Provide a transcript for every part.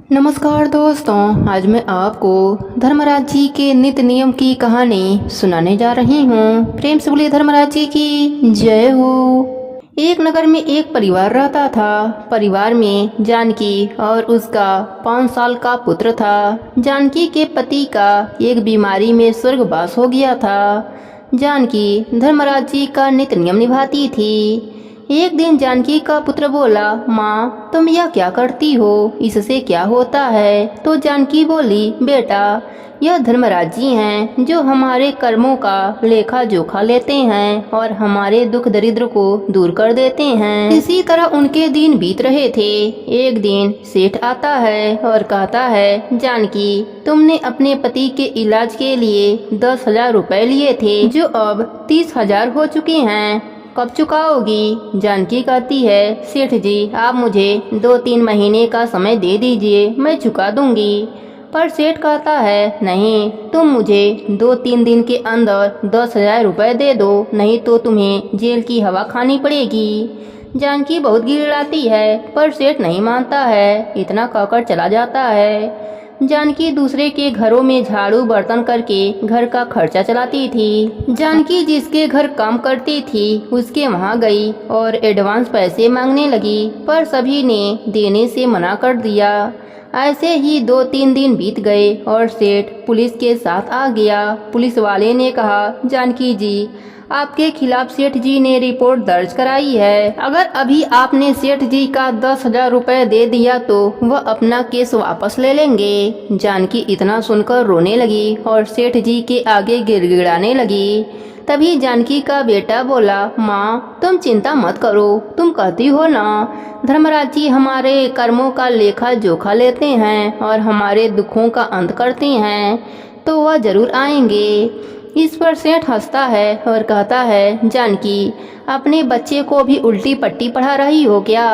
नमस्कार दोस्तों, आज मैं आपको धर्मराज जी के नित्य नियम की कहानी सुनाने जा रही हूँ। प्रेम से बोलिए धर्मराज जी की जय हो। एक नगर में एक परिवार रहता था। परिवार में जानकी और उसका 5 साल का पुत्र था। जानकी के पति का एक बीमारी में स्वर्गवास हो गया था। जानकी धर्मराज जी का नित्य नियम निभाती थी। एक दिन जानकी का पुत्र बोला, माँ तुम यह क्या करती हो, इससे क्या होता है? तो जानकी बोली, बेटा यह धर्मराज जी हैं जो हमारे कर्मों का लेखा जोखा लेते हैं और हमारे दुख दरिद्र को दूर कर देते हैं। इसी तरह उनके दिन बीत रहे थे। एक दिन सेठ आता है और कहता है, जानकी तुमने अपने पति के इलाज के लिए 10,000 रुपए लिए थे जो अब 30,000 हो चुके हैं, कब चुकाओगी? जानकी कहती है, सेठ जी आप मुझे 2-3 महीने का समय दे दीजिए, मैं चुका दूंगी। पर सेठ कहता है, नहीं तुम मुझे 2-3 दिन के अंदर 10,000 रुपए दे दो, नहीं तो तुम्हें जेल की हवा खानी पड़ेगी। जानकी बहुत गिड़गिड़ाती है पर सेठ नहीं मानता है। इतना कहकर चला जाता है। जानकी दूसरे के घरों में झाड़ू बर्तन करके घर का खर्चा चलाती थी। जानकी जिसके घर काम करती थी उसके वहां गई और एडवांस पैसे मांगने लगी, पर सभी ने देने से मना कर दिया। ऐसे ही 2-3 दिन बीत गए और सेठ पुलिस के साथ आ गया। पुलिस वाले ने कहा, जानकी जी आपके खिलाफ सेठ जी ने रिपोर्ट दर्ज कराई है। अगर अभी आपने सेठ जी का 10,000 रुपए दे दिया तो वह अपना केस वापस ले लेंगे। जानकी इतना सुनकर रोने लगी और सेठ जी के आगे गिड़गिड़ाने लगी। तभी जानकी का बेटा बोला, माँ तुम चिंता मत करो, तुम कहती हो ना धर्मराज जी हमारे कर्मों का लेखा जोखा लेते हैं और हमारे दुखों का अंत करते हैं, तो वह जरूर आएंगे। इस पर सेठ हंसता है और कहता है, जानकी अपने बच्चे को भी उल्टी पट्टी पढ़ा रही हो क्या?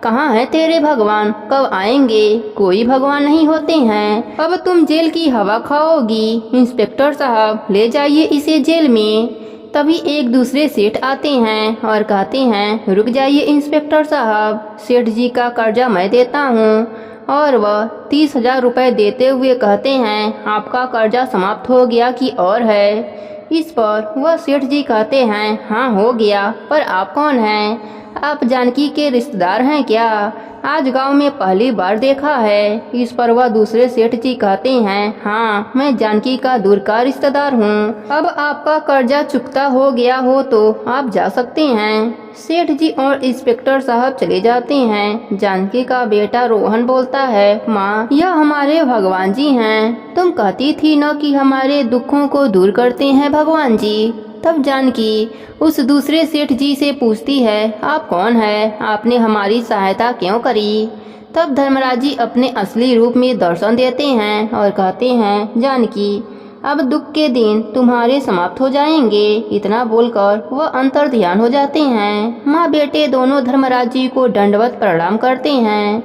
कहाँ है तेरे भगवान, कब आएंगे? कोई भगवान नहीं होते हैं। अब तुम जेल की हवा खाओगी। इंस्पेक्टर साहब ले जाइए इसे जेल में। तभी एक दूसरे सेठ आते हैं और कहते हैं, रुक जाइए इंस्पेक्टर साहब, सेठ जी का कर्जा मैं देता हूँ। और वह 30,000 रुपए देते हुए कहते हैं, आपका कर्जा समाप्त हो गया कि और है? इस पर वह सेठ जी कहते हैं, हाँ हो गया, पर आप कौन हैं? आप जानकी के रिश्तेदार हैं क्या? आज गांव में पहली बार देखा है। इस पर वह दूसरे सेठ जी कहते हैं, हाँ मैं जानकी का दूर का रिश्तेदार हूँ। अब आपका कर्जा चुकता हो गया हो तो आप जा सकते हैं। सेठ जी और इंस्पेक्टर साहब चले जाते हैं। जानकी का बेटा रोहन बोलता है, माँ यह हमारे भगवान जी हैं। तुम कहती थी न कि हमारे दुखों को दूर करते हैं भगवान जी। तब जानकी उस दूसरे सेठ जी से पूछती है, आप कौन है, आपने हमारी सहायता क्यों करी? तब धर्मराज जी अपने असली रूप में दर्शन देते हैं और कहते हैं, जानकी अब दुख के दिन तुम्हारे समाप्त हो जाएंगे। इतना बोलकर वह अंतर ध्यान हो जाते हैं। माँ बेटे दोनों धर्मराज जी को दंडवत प्रणाम करते हैं।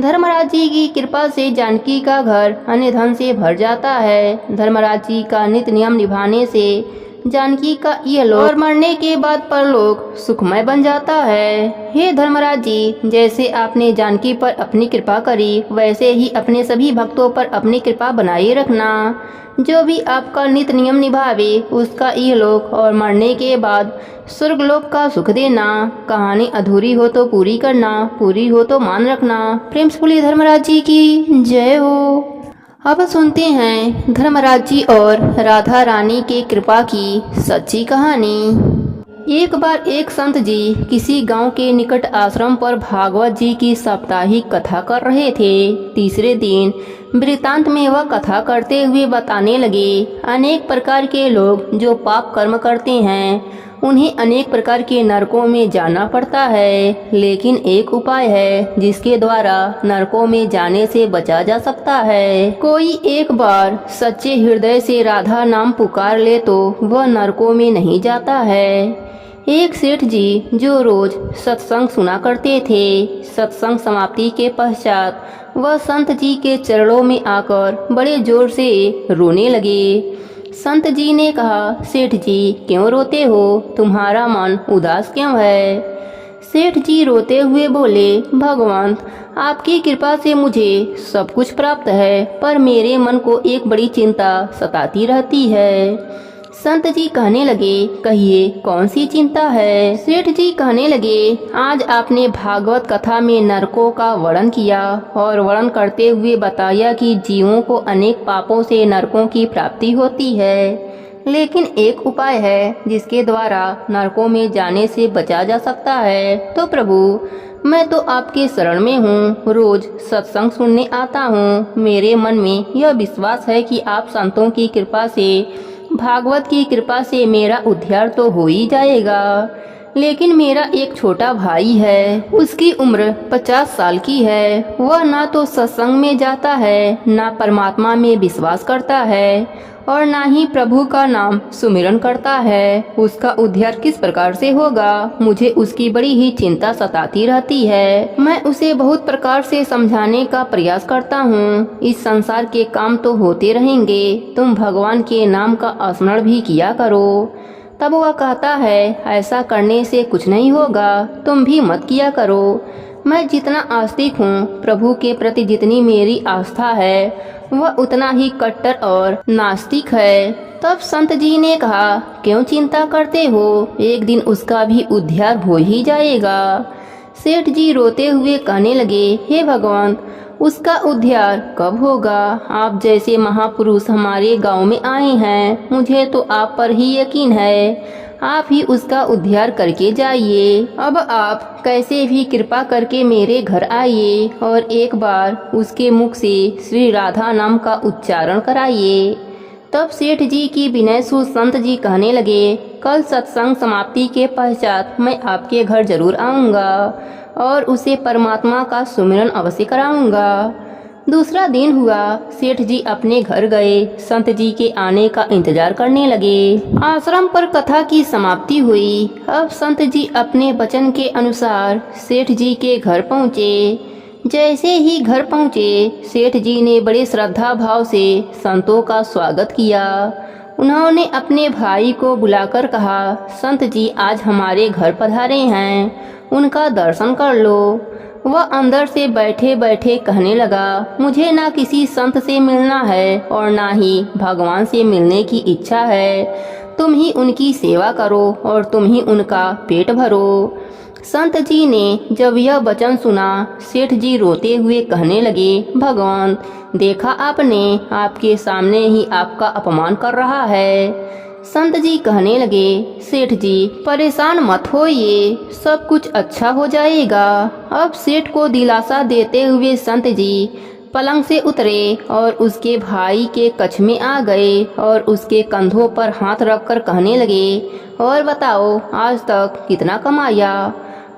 धर्मराज जी की कृपा से जानकी का घर अन्य धन से भर जाता है। धर्मराज जी का नित्य नियम निभाने से जानकी का यह लोक और मरने के बाद परलोक सुखमय बन जाता है। हे धर्मराज जी, जैसे आपने जानकी पर अपनी कृपा करी वैसे ही अपने सभी भक्तों पर अपनी कृपा बनाए रखना। जो भी आपका नित्य नियम निभावे उसका यह लोक और मरने के बाद स्वर्गलोक का सुख देना। कहानी अधूरी हो तो पूरी करना, पूरी हो तो मान रखना। प्रेम से बोलिए धर्मराज जी की जय हो। अब सुनते हैं धर्मराज जी और राधा रानी के कृपा की सच्ची कहानी। एक बार एक संत जी किसी गांव के निकट आश्रम पर भागवत जी की साप्ताहिक कथा कर रहे थे। तीसरे दिन वृत्तांत में वह कथा करते हुए बताने लगे, अनेक प्रकार के लोग जो पाप कर्म करते हैं उन्हें अनेक प्रकार के नरकों में जाना पड़ता है, लेकिन एक उपाय है जिसके द्वारा नरकों में जाने से बचा जा सकता है। कोई एक बार सच्चे हृदय से राधा नाम पुकार ले तो वह नरकों में नहीं जाता है। एक सेठ जी जो रोज सत्संग सुना करते थे, सत्संग समाप्ति के पश्चात वह संत जी के चरणों में आकर बड़े जोर से रोने लगे। संत जी ने कहा, सेठ जी क्यों रोते हो, तुम्हारा मन उदास क्यों है? सेठ जी रोते हुए बोले, भगवंत, आपकी कृपा से मुझे सब कुछ प्राप्त है, पर मेरे मन को एक बड़ी चिंता सताती रहती है। संत जी कहने लगे, कहिए कौन सी चिंता है। सेठ जी कहने लगे, आज आपने भागवत कथा में नरकों का वर्णन किया और वर्णन करते हुए बताया कि जीवों को अनेक पापों से नरकों की प्राप्ति होती है, लेकिन एक उपाय है जिसके द्वारा नरकों में जाने से बचा जा सकता है। तो प्रभु, मैं तो आपके शरण में हूँ, रोज सत्संग सुनने आता हूँ। मेरे मन में यह विश्वास है कि आप संतों की कृपा से, भागवत की कृपा से मेरा उद्धार तो हो ही जाएगा। लेकिन मेरा एक छोटा भाई है, उसकी उम्र 50 साल की है। वह ना तो सत्संग में जाता है, ना परमात्मा में विश्वास करता है और ना ही प्रभु का नाम सुमिरन करता है। उसका उद्धार किस प्रकार से होगा, मुझे उसकी बड़ी ही चिंता सताती रहती है। मैं उसे बहुत प्रकार से समझाने का प्रयास करता हूँ। इस संसार के काम तो होते रहेंगे, तुम भगवान के नाम का स्मरण भी किया करो। तब वह कहता है, ऐसा करने से कुछ नहीं होगा, तुम भी मत किया करो। मैं जितना आस्तिक हूँ, प्रभु के प्रति जितनी मेरी आस्था है, वह उतना ही कट्टर और नास्तिक है। तब संत जी ने कहा, क्यों चिंता करते हो, एक दिन उसका भी उद्धार हो ही जाएगा। सेठ जी रोते हुए कहने लगे, हे भगवान, उसका उद्धार कब होगा। आप जैसे महापुरुष हमारे गांव में आए हैं, मुझे तो आप पर ही यकीन है। आप ही उसका उद्धार करके जाइए। अब आप कैसे भी कृपा करके मेरे घर आइए और एक बार उसके मुख से श्री राधा नाम का उच्चारण कराइए। तब सेठ जी की विनय सुन संत जी कहने लगे, कल सत्संग समाप्ति के पश्चात मैं आपके घर जरूर आऊँगा और उसे परमात्मा का सुमिरन अवश्य कराऊंगा। दूसरा दिन हुआ, सेठ जी अपने घर गए, संत जी के आने का इंतजार करने लगे। आश्रम पर कथा की समाप्ति हुई। अब संत जी अपने वचन के अनुसार सेठ जी के घर पहुँचे। जैसे ही घर पहुँचे, सेठ जी ने बड़े श्रद्धा भाव से संतों का स्वागत किया। उन्होंने अपने भाई को बुलाकर कहा, संत जी आज हमारे घर पधारे हैं, उनका दर्शन कर लो। वह अंदर से बैठे बैठे कहने लगा, मुझे ना किसी संत से मिलना है और ना ही भगवान से मिलने की इच्छा है। तुम ही उनकी सेवा करो और तुम ही उनका पेट भरो। संत जी ने जब यह वचन सुना, सेठ जी रोते हुए कहने लगे, भगवान, देखा आपने, आपके सामने ही आपका अपमान कर रहा है। संत जी कहने लगे, सेठ जी परेशान मत होइए, सब कुछ अच्छा हो जाएगा। अब सेठ को दिलासा देते हुए संत जी पलंग से उतरे और उसके भाई के कक्ष में आ गए और उसके कंधों पर हाथ रखकर कहने लगे, और बताओ आज तक कितना कमाया।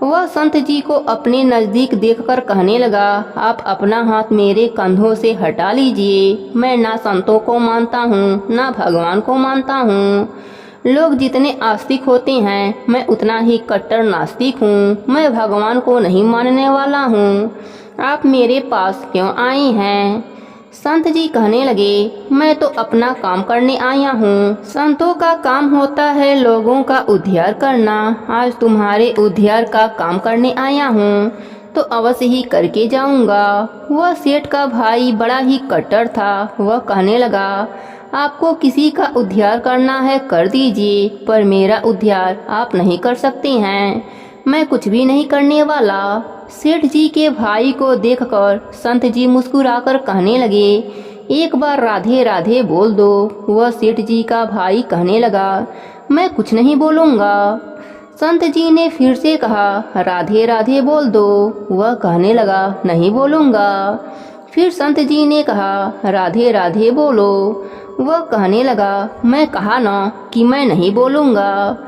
वह संत जी को अपने नज़दीक देखकर कहने लगा, आप अपना हाथ मेरे कंधों से हटा लीजिए। मैं ना संतों को मानता हूँ, ना भगवान को मानता हूँ। लोग जितने आस्तिक होते हैं, मैं उतना ही कट्टर नास्तिक हूँ। मैं भगवान को नहीं मानने वाला हूँ। आप मेरे पास क्यों आए हैं। संत जी कहने लगे, मैं तो अपना काम करने आया हूँ। संतों का काम होता है लोगों का उद्धार करना। आज तुम्हारे उद्धार का काम करने आया हूँ, तो अवश्य ही करके जाऊँगा। वह सेठ का भाई बड़ा ही कट्टर था। वह कहने लगा, आपको किसी का उद्धार करना है कर दीजिए, पर मेरा उद्धार आप नहीं कर सकते हैं। मैं कुछ भी नहीं करने वाला। सेठ जी के भाई को देखकर संत जी मुस्कुराकर कहने लगे, एक बार राधे राधे बोल दो। वह सेठ जी का भाई कहने लगा, मैं कुछ नहीं बोलूँगा। संत जी ने फिर से कहा, राधे राधे बोल दो। वह कहने लगा, नहीं बोलूँगा। फिर संत जी ने कहा, राधे राधे बोलो। वह कहने लगा, मैं कहा ना कि मैं नहीं बोलूँगा।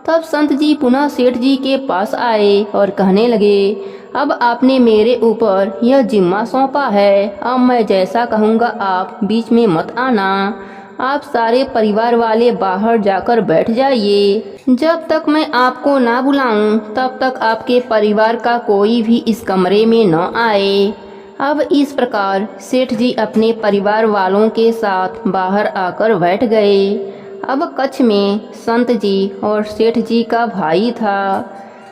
तब संत जी पुनः सेठ जी के पास आए और कहने लगे, अब आपने मेरे ऊपर यह जिम्मा सौंपा है, अब मैं जैसा कहूँगा आप बीच में मत आना। आप सारे परिवार वाले बाहर जाकर बैठ जाइए। जब तक मैं आपको ना बुलाऊं, तब तक आपके परिवार का कोई भी इस कमरे में न आए। अब इस प्रकार सेठ जी अपने परिवार वालों के साथ बाहर आकर बैठ गए। अब कक्ष में संत जी और सेठ जी का भाई था।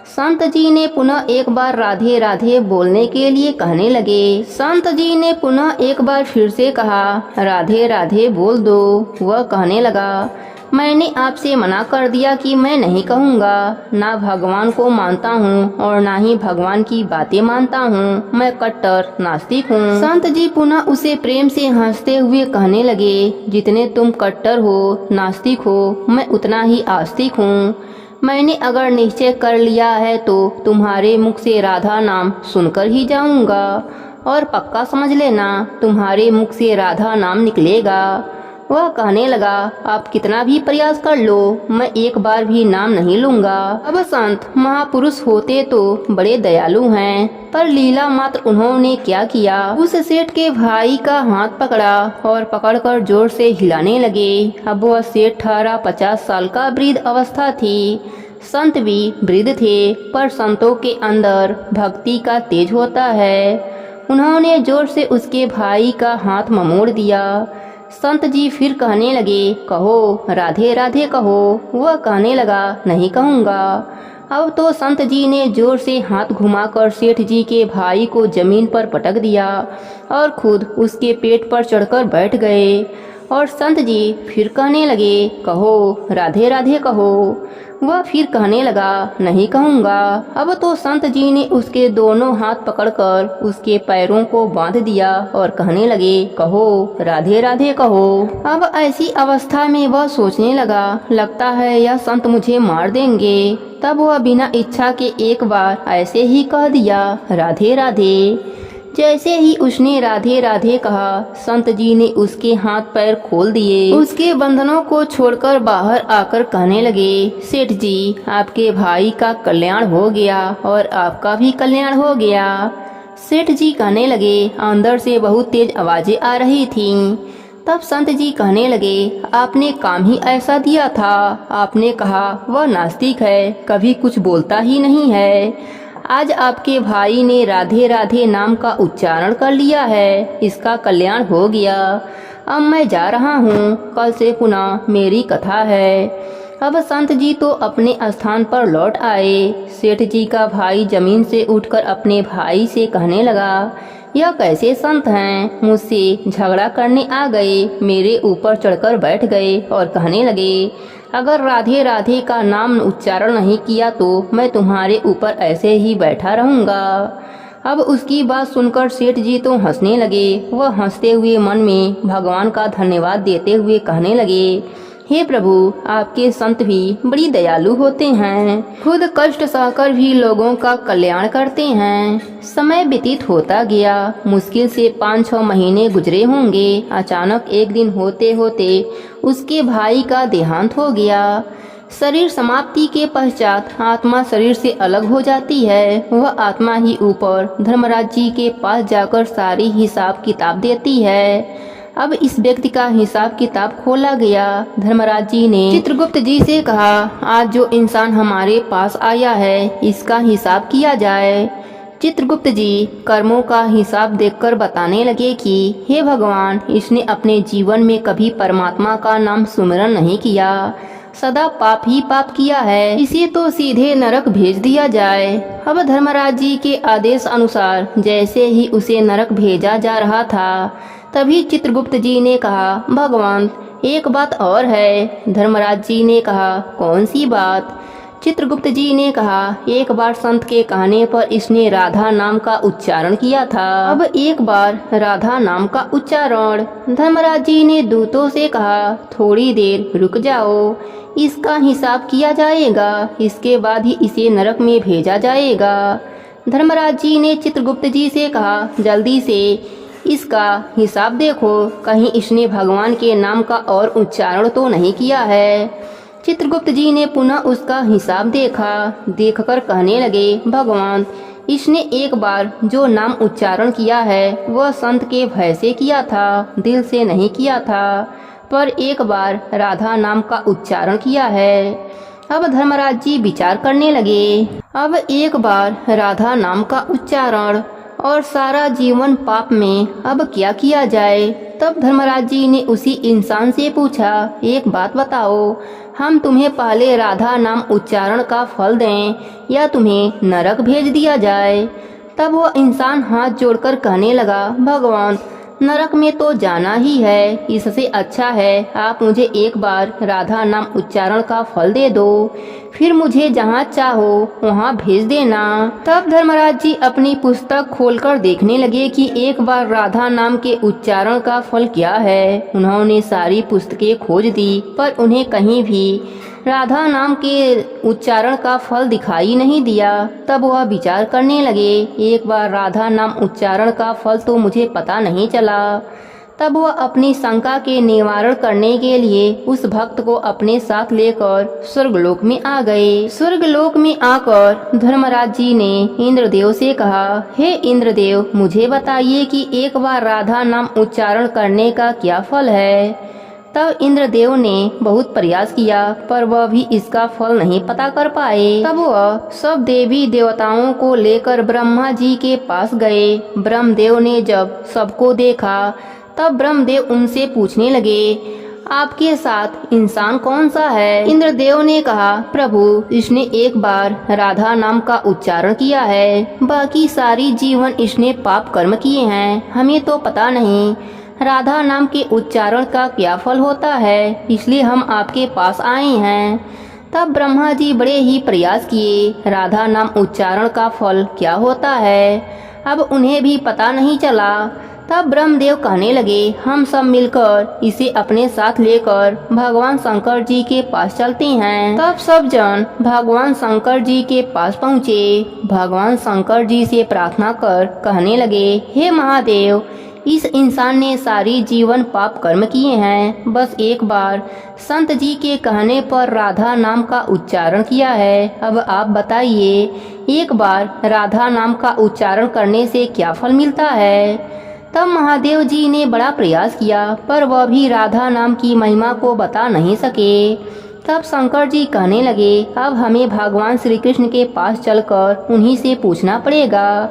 संत जी ने पुनः एक बार राधे राधे बोलने के लिए कहने लगे। संत जी ने पुनः एक बार फिर से कहा, राधे राधे बोल दो। वह कहने लगा, मैंने आपसे मना कर दिया कि मैं नहीं कहूँगा। ना भगवान को मानता हूँ और ना ही भगवान की बातें मानता हूँ। मैं कट्टर नास्तिक हूँ। संत जी पुनः उसे प्रेम से हंसते हुए कहने लगे, जितने तुम कट्टर हो, नास्तिक हो, मैं उतना ही आस्तिक हूँ। मैंने अगर निश्चय कर लिया है तो तुम्हारे मुख से राधा नाम सुनकर ही जाऊंगा, और पक्का समझ लेना तुम्हारे मुख से राधा नाम निकलेगा। वह कहने लगा, आप कितना भी प्रयास कर लो, मैं एक बार भी नाम नहीं लूंगा। अब संत महापुरुष होते तो बड़े दयालु हैं, पर लीला मात्र उन्होंने क्या किया, उस सेठ के भाई का हाथ पकड़ा और पकड़कर जोर से हिलाने लगे। अब वह सेठ 50 साल का वृद्ध अवस्था थी। संत भी वृद्ध थे, पर संतों के अंदर भक्ति का तेज होता है। उन्होंने जोर से उसके भाई का हाथ ममोड़ दिया। संत जी फिर कहने लगे, कहो राधे राधे कहो। वह कहने लगा, नहीं कहूँगा। अब तो संत जी ने जोर से हाथ घुमाकर सेठ जी के भाई को जमीन पर पटक दिया और खुद उसके पेट पर चढ़कर बैठ गए। और संत जी फिर कहने लगे, कहो राधे राधे कहो। वह फिर कहने लगा, नहीं कहूँगा। अब तो संत जी ने उसके दोनों हाथ पकड़कर उसके पैरों को बांध दिया और कहने लगे, कहो राधे राधे कहो। अब ऐसी अवस्था में वह सोचने लगा, लगता है यह संत मुझे मार देंगे। तब वह बिना इच्छा के एक बार ऐसे ही कह दिया, राधे राधे। जैसे ही उसने राधे राधे कहा, संत जी ने उसके हाथ पैर खोल दिए। उसके बंधनों को छोड़कर बाहर आकर कहने लगे, सेठ जी, आपके भाई का कल्याण हो गया और आपका भी कल्याण हो गया। सेठ जी कहने लगे, अंदर से बहुत तेज आवाजें आ रही थीं। तब संत जी कहने लगे, आपने काम ही ऐसा दिया था। आपने कहा वह नास्तिक है, कभी कुछ बोलता ही नहीं है। आज आपके भाई ने राधे राधे नाम का उच्चारण कर लिया है, इसका कल्याण हो गया। अब मैं जा रहा हूँ, कल से पुनः मेरी कथा है। अब संत जी तो अपने स्थान पर लौट आए। सेठ जी का भाई जमीन से उठकर अपने भाई से कहने लगा, यह कैसे संत हैं, मुझसे झगड़ा करने आ गए, मेरे ऊपर चढ़कर बैठ गए और कहने लगे, अगर राधे राधे का नाम उच्चारण नहीं किया तो मैं तुम्हारे ऊपर ऐसे ही बैठा रहूँगा। अब उसकी बात सुनकर सेठ जी तो हंसने लगे। वह हंसते हुए मन में भगवान का धन्यवाद देते हुए कहने लगे, हे प्रभु, आपके संत भी बड़ी दयालु होते हैं, खुद कष्ट सहकर भी लोगों का कल्याण करते हैं। समय व्यतीत होता गया। मुश्किल से 5-6 महीने गुजरे होंगे। अचानक एक दिन होते होते उसके भाई का देहांत हो गया। शरीर समाप्ति के पश्चात आत्मा शरीर से अलग हो जाती है। वह आत्मा ही ऊपर धर्मराज जी के पास जाकर सारी हिसाब किताब देती है। अब इस व्यक्ति का हिसाब किताब खोला गया। धर्मराज जी ने चित्रगुप्त जी से कहा, आज जो इंसान हमारे पास आया है, इसका हिसाब किया जाए। चित्रगुप्त जी कर्मों का हिसाब देखकर बताने लगे कि हे भगवान, इसने अपने जीवन में कभी परमात्मा का नाम सुमिरन नहीं किया, सदा पाप ही पाप किया है, इसे तो सीधे नरक भेज दिया जाए। अब धर्मराज जी के आदेश अनुसार जैसे ही उसे नरक भेजा जा रहा था, तभी चित्रगुप्त जी ने कहा, भगवान, एक बात और है। धर्मराज जी ने कहा, कौन सी बात? चित्रगुप्त जी ने कहा, एक बार संत के कहने पर इसने राधा नाम का उच्चारण किया था। अब एक बार राधा नाम का उच्चारण। धर्मराज जी ने दूतों से कहा, थोड़ी देर रुक जाओ, इसका हिसाब किया जाएगा, इसके बाद ही इसे नरक में भेजा जाएगा। धर्मराज जी ने चित्रगुप्त जी से कहा, जल्दी से इसका हिसाब देखो, कहीं इसने भगवान के नाम का और उच्चारण तो नहीं किया है। चित्रगुप्त जी ने पुनः उसका हिसाब देखा। देखकर कहने लगे, भगवान, इसने एक बार जो नाम उच्चारण किया है वह संत के भय से किया था, दिल से नहीं किया था, पर एक बार राधा नाम का उच्चारण किया है। अब धर्मराज जी विचार करने लगे। अब एक बार राधा नाम का उच्चारण, और सारा जीवन पाप में, अब क्या किया जाए। तब धर्मराज जी ने उसी इंसान से पूछा, एक बात बताओ, हम तुम्हें पहले राधा नाम उच्चारण का फल दें या तुम्हें नरक भेज दिया जाए। तब वह इंसान हाथ जोड़कर कहने लगा, भगवान, नरक में तो जाना ही है, इससे अच्छा है आप मुझे एक बार राधा नाम उच्चारण का फल दे दो, फिर मुझे जहाँ चाहो वहाँ भेज देना। तब धर्मराज जी अपनी पुस्तक खोलकर देखने लगे कि एक बार राधा नाम के उच्चारण का फल क्या है। उन्होंने सारी पुस्तकें खोज दी पर उन्हें कहीं भी राधा नाम के उच्चारण का फल दिखाई नहीं दिया। तब वह विचार करने लगे, एक बार राधा नाम उच्चारण का फल तो मुझे पता नहीं चला। तब वह अपनी शंका के निवारण करने के लिए उस भक्त को अपने साथ लेकर स्वर्गलोक में आ गए। स्वर्गलोक में आकर धर्मराज जी ने इंद्रदेव से कहा, हे इंद्रदेव, मुझे बताइए कि एक बार राधा नाम उच्चारण करने का क्या फल है। तब इंद्रदेव ने बहुत प्रयास किया पर वह भी इसका फल नहीं पता कर पाए। तब वह सब देवी देवताओं को लेकर ब्रह्मा जी के पास गए। ब्रह्मदेव ने जब सबको देखा तब ब्रह्मदेव उनसे पूछने लगे, आपके साथ इंसान कौन सा है। इंद्रदेव ने कहा, प्रभु, इसने एक बार राधा नाम का उच्चारण किया है, बाकी सारी जीवन इसने पाप कर्म किए हैं, हमें तो पता नहीं राधा नाम के उच्चारण का क्या फल होता है, इसलिए हम आपके पास आए हैं। तब ब्रह्मा जी बड़े ही प्रयास किए, राधा नाम उच्चारण का फल क्या होता है, अब उन्हें भी पता नहीं चला। तब ब्रह्मदेव कहने लगे, हम सब मिलकर इसे अपने साथ लेकर भगवान शंकर जी के पास चलते हैं। तब सब जन भगवान शंकर जी के पास पहुँचे। भगवान शंकर जी से प्रार्थना कर कहने लगे, हे महादेव, इस इंसान ने सारी जीवन पाप कर्म किए हैं, बस एक बार संत जी के कहने पर राधा नाम का उच्चारण किया है। अब आप बताइए, एक बार राधा नाम का उच्चारण करने से क्या फल मिलता है। तब महादेव जी ने बड़ा प्रयास किया पर वह भी राधा नाम की महिमा को बता नहीं सके। तब शंकर जी कहने लगे, अब हमें भगवान श्री कृष्ण के पास चलकर उन्हीं से पूछना पड़ेगा,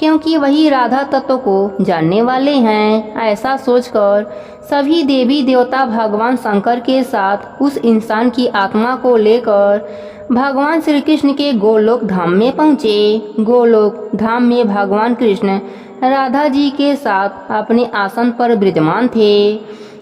क्योंकि वही राधा तत्व को जानने वाले हैं। ऐसा सोचकर सभी देवी देवता भगवान शंकर के साथ उस इंसान की आत्मा को लेकर भगवान श्री कृष्ण के गोलोक धाम में पहुँचे। गोलोक धाम में भगवान कृष्ण राधा जी के साथ अपने आसन पर विराजमान थे।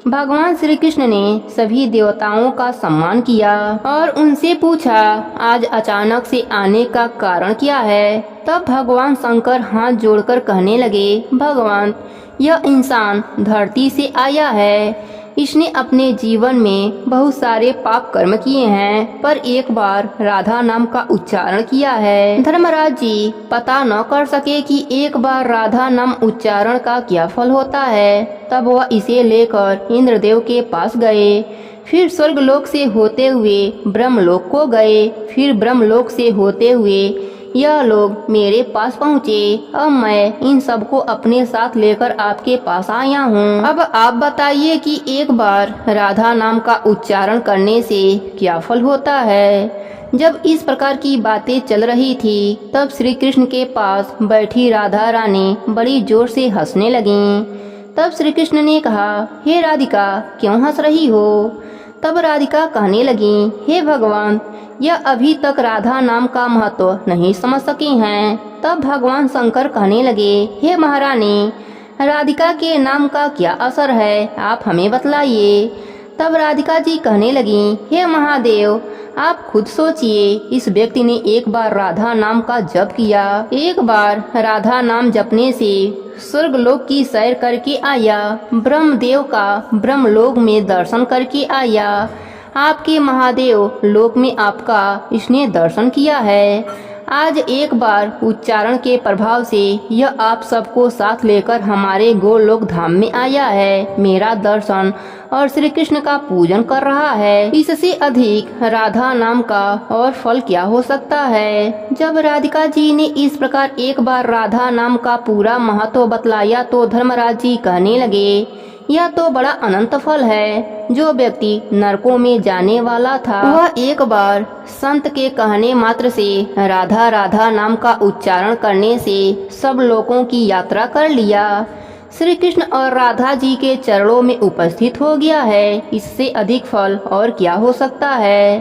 भगवान श्री कृष्ण ने सभी देवताओं का सम्मान किया और उनसे पूछा, आज अचानक से आने का कारण क्या है। तब भगवान शंकर हाथ जोड़कर कहने लगे, भगवान, यह इंसान धरती से आया है, इसने अपने जीवन में बहुत सारे पाप कर्म किए हैं पर एक बार राधा नाम का उच्चारण किया है। धर्मराज जी पता न कर सके कि एक बार राधा नाम उच्चारण का क्या फल होता है। तब वह इसे लेकर इंद्रदेव के पास गए, फिर स्वर्गलोक से होते हुए ब्रह्मलोक को गए, फिर ब्रह्मलोक से होते हुए यह लोग मेरे पास पहुँचे। अब मैं इन सबको अपने साथ लेकर आपके पास आया हूँ। अब आप बताइए कि एक बार राधा नाम का उच्चारण करने से क्या फल होता है। जब इस प्रकार की बातें चल रही थी तब श्री कृष्ण के पास बैठी राधा रानी बड़ी जोर से हंसने लगीं। तब श्री कृष्ण ने कहा, हे राधिका, क्यों हंस रही हो। तब राधिका कहने लगी, हे भगवान, यह अभी तक राधा नाम का महत्व नहीं समझ सके हैं। तब भगवान शंकर कहने लगे, हे महारानी, राधिका के नाम का क्या असर है, आप हमें बतलाइए। तब राधिका जी कहने लगी, हे महादेव, आप खुद सोचिए, इस व्यक्ति ने एक बार राधा नाम का जप किया, एक बार राधा नाम जपने से स्वर्गलोक की सैर करके आया, ब्रह्मदेव का ब्रह्मलोक में दर्शन करके आया, आपके महादेव लोक में आपका इसने दर्शन किया है। आज एक बार उच्चारण के प्रभाव से यह आप सबको साथ लेकर हमारे गोलोक धाम में आया है, मेरा दर्शन और श्री कृष्ण का पूजन कर रहा है। इससे अधिक राधा नाम का और फल क्या हो सकता है। जब राधिका जी ने इस प्रकार एक बार राधा नाम का पूरा महत्व बतलाया तो धर्मराज जी कहने लगे, यह तो बड़ा अनंत फल है। जो व्यक्ति नरकों में जाने वाला था वह एक बार संत के कहने मात्र से राधा राधा नाम का उच्चारण करने से सब लोकों की यात्रा कर लिया, श्री कृष्ण और राधा जी के चरणों में उपस्थित हो गया है। इससे अधिक फल और क्या हो सकता है।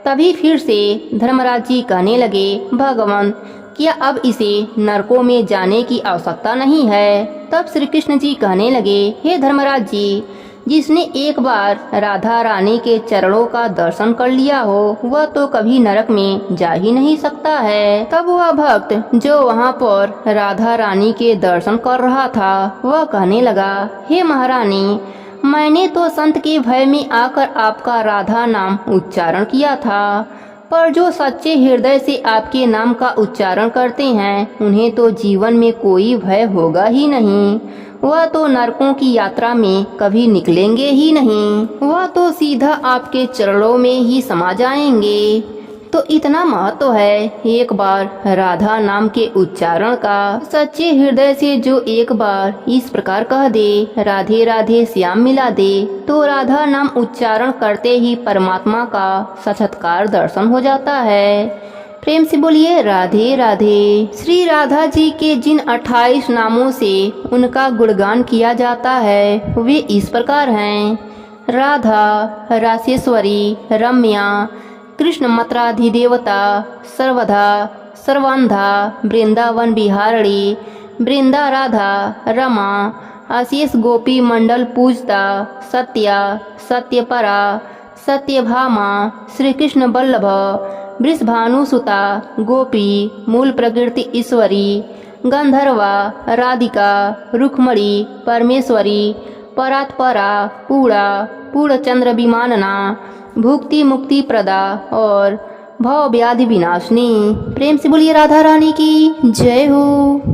तभी फिर से धर्मराज जी कहने लगे, भगवान क्या अब इसे नरकों में जाने की आवश्यकता नहीं है। तब श्री कृष्ण जी कहने लगे, हे धर्मराज जी, जिसने एक बार राधा रानी के चरणों का दर्शन कर लिया हो वह तो कभी नरक में जा ही नहीं सकता है। तब वह भक्त जो वहाँ पर राधा रानी के दर्शन कर रहा था वह कहने लगा, हे महारानी, मैंने तो संत के भय में आकर आपका राधा नाम उच्चारण किया था, पर जो सच्चे हृदय से आपके नाम का उच्चारण करते हैं उन्हें तो जीवन में कोई भय होगा ही नहीं। वह तो नरकों की यात्रा में कभी निकलेंगे ही नहीं, वह तो सीधा आपके चरणों में ही समा जाएंगे। तो इतना महत्व है एक बार राधा नाम के उच्चारण का। सच्चे हृदय से जो एक बार इस प्रकार कह दे, राधे राधे श्याम मिला दे, तो राधा नाम उच्चारण करते ही परमात्मा का साक्षात्कार दर्शन हो जाता है। प्रेम से बोलिए राधे राधे। श्री राधा जी के जिन 28 नामों से उनका गुणगान किया जाता है वे इस प्रकार हैं, राधा, रासेश्वरी, रम्या, कृष्ण मत्राधिदेवता, सर्वधा, सर्वांधा, वृंदावन बिहारणी, वृंदा राधा, रमा, आशीष गोपी मंडल पूजता, सत्या, सत्यपरा, सत्यभामा, श्री कृष्ण बल्लभ, वृषभानुसुता, गोपी, मूल प्रकृति ईश्वरी, गंधर्वा, राधिका, रुक्मणी, परमेश्वरी, परात्परा, पूरा, पूर्णचंद्र विमानना, भुक्ति मुक्ति प्रदा और भव व्याधि विनाशनी। प्रेम से बोलिए राधा रानी की जय हो।